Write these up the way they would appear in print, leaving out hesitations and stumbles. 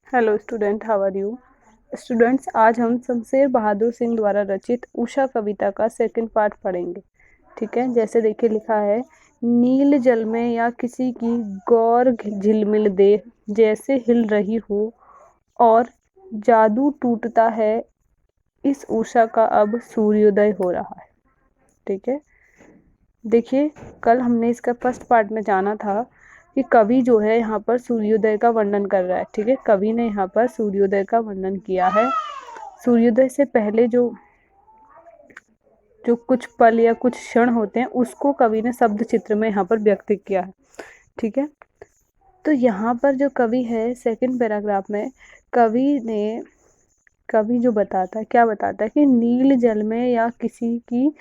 Hello student, how are you? Students, आज हम शमशेर बहादुर सिंह द्वारा रचित उषा कविता का सेकंड पार्ट पढ़ेंगे। ठीक है, जैसे देखिए लिखा है, नील जल में या किसी की गौर झिलमिल देह जैसे हिल रही हो और जादू टूटता है, इस उषा का अब सूर्योदय हो रहा है। ठीक है, देखिए कल हमने इसका फर्स्ट पार्ट में जाना था कि कवि जो है यहाँ पर सूर्योदय का वर्णन कर रहा है। ठीक है, कवि ने यहाँ पर सूर्योदय का वर्णन किया है। सूर्योदय से पहले जो जो कुछ पल या कुछ क्षण होते हैं उसको कवि ने शब्द चित्र में यहाँ पर व्यक्त किया है। ठीक है, तो यहाँ पर जो कवि है सेकंड पैराग्राफ में कवि जो बताता है, क्या बताता है कि नील जल में या किसी की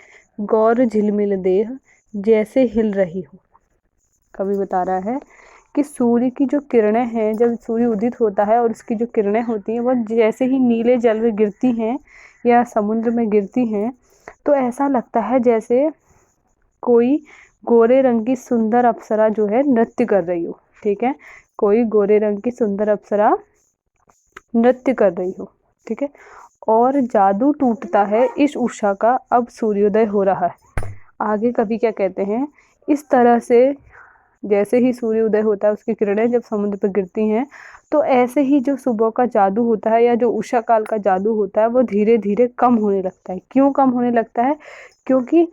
गौर झिलमिल देह जैसे हिल रही हो। कवि बता रहा है कि सूर्य की जो किरणें हैं, जब सूर्य उदित होता है और उसकी जो किरणें होती हैं वह जैसे ही नीले जल में गिरती हैं या समुद्र में गिरती हैं तो ऐसा लगता है जैसे कोई गोरे रंग की सुंदर अप्सरा जो है नृत्य कर रही हो। ठीक है, कोई गोरे रंग की सुंदर अप्सरा नृत्य कर रही हो। ठीक है, और जादू टूटता है, इस उषा का अब सूर्योदय हो रहा है। आगे कवि क्या कहते हैं, इस तरह से जैसे ही सूर्य उदय होता है उसकी किरणें जब समुद्र पर गिरती हैं तो ऐसे ही जो सुबह का जादू होता है या जो उषा काल का जादू होता है वो धीरे धीरे कम होने लगता है। क्यों कम होने लगता है? क्योंकि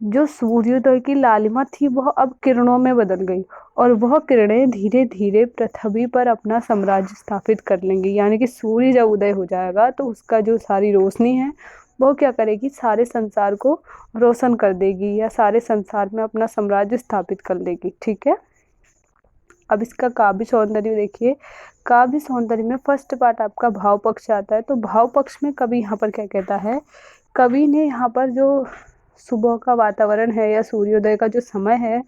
जो सूर्योदय की लालिमा थी वह अब किरणों में बदल गई और वह किरणें धीरे धीरे पृथ्वी पर अपना साम्राज्य स्थापित कर लेंगी। यानी कि सूर्य जब उदय हो जाएगा तो उसका जो सारी रोशनी है वो क्या करेगी, सारे संसार को रोशन कर देगी या सारे संसार में अपना साम्राज्य स्थापित कर लेगी। ठीक है, अब इसका काव्य सौंदर्य देखिए। काव्य सौंदर्य में फर्स्ट पार्ट आपका भाव पक्ष आता है। तो भाव पक्ष में कवि यहाँ पर क्या कहता है, कवि ने यहाँ पर जो सुबह का वातावरण है या सूर्योदय का जो समय है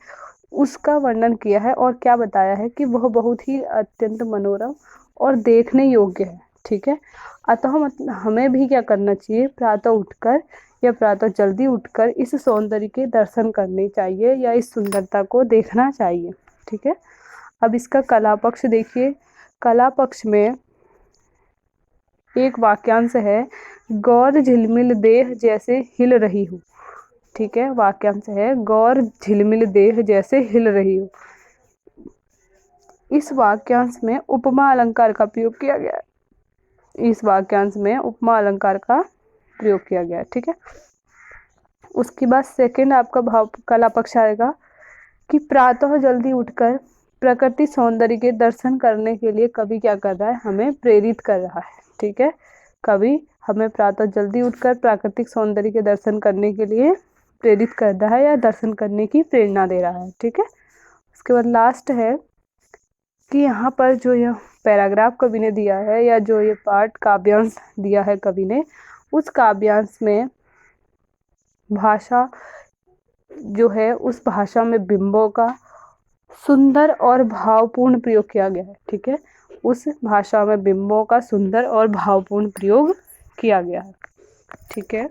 उसका वर्णन किया है और क्या बताया है कि वह बहुत ही अत्यंत मनोरम और देखने योग्य है। ठीक है, अतः हमें भी क्या करना चाहिए, प्रातः उठकर या प्रातः जल्दी उठकर इस सौंदर्य के दर्शन करने चाहिए या इस सुंदरता को देखना चाहिए। ठीक है, अब इसका कला पक्ष देखिए। कला पक्ष में एक वाक्यांश है, गौर झिलमिल देह जैसे हिल रही हो। ठीक है, वाक्यांश है, गौर झिलमिल देह जैसे हिल रही हो। इस वाक्यांश में उपमा अलंकार का प्रयोग किया गया है। इस वाक्यांश में उपमा अलंकार का प्रयोग किया गया है। ठीक है, उसके बाद सेकंड आपका भाव कला पक्ष आएगा कि प्रातः जल्दी उठकर प्रकृति सौंदर्य के दर्शन करने के लिए कवि क्या कर रहा है, हमें प्रेरित कर रहा है। ठीक है, कवि हमें प्रातः जल्दी उठकर प्राकृतिक सौंदर्य के दर्शन करने के लिए प्रेरित कर रहा है या दर्शन करने की प्रेरणा दे रहा है। ठीक है, उसके बाद लास्ट है कि यहाँ पर जो यह पैराग्राफ कवि ने दिया है या जो ये पार्ट काव्यांश दिया है कवि ने, उस काव्यांश में भाषा जो है उस भाषा में बिंबों का सुंदर और भावपूर्ण प्रयोग किया गया है। ठीक है, उस भाषा में बिंबों का सुंदर और भावपूर्ण प्रयोग किया गया है। ठीक है।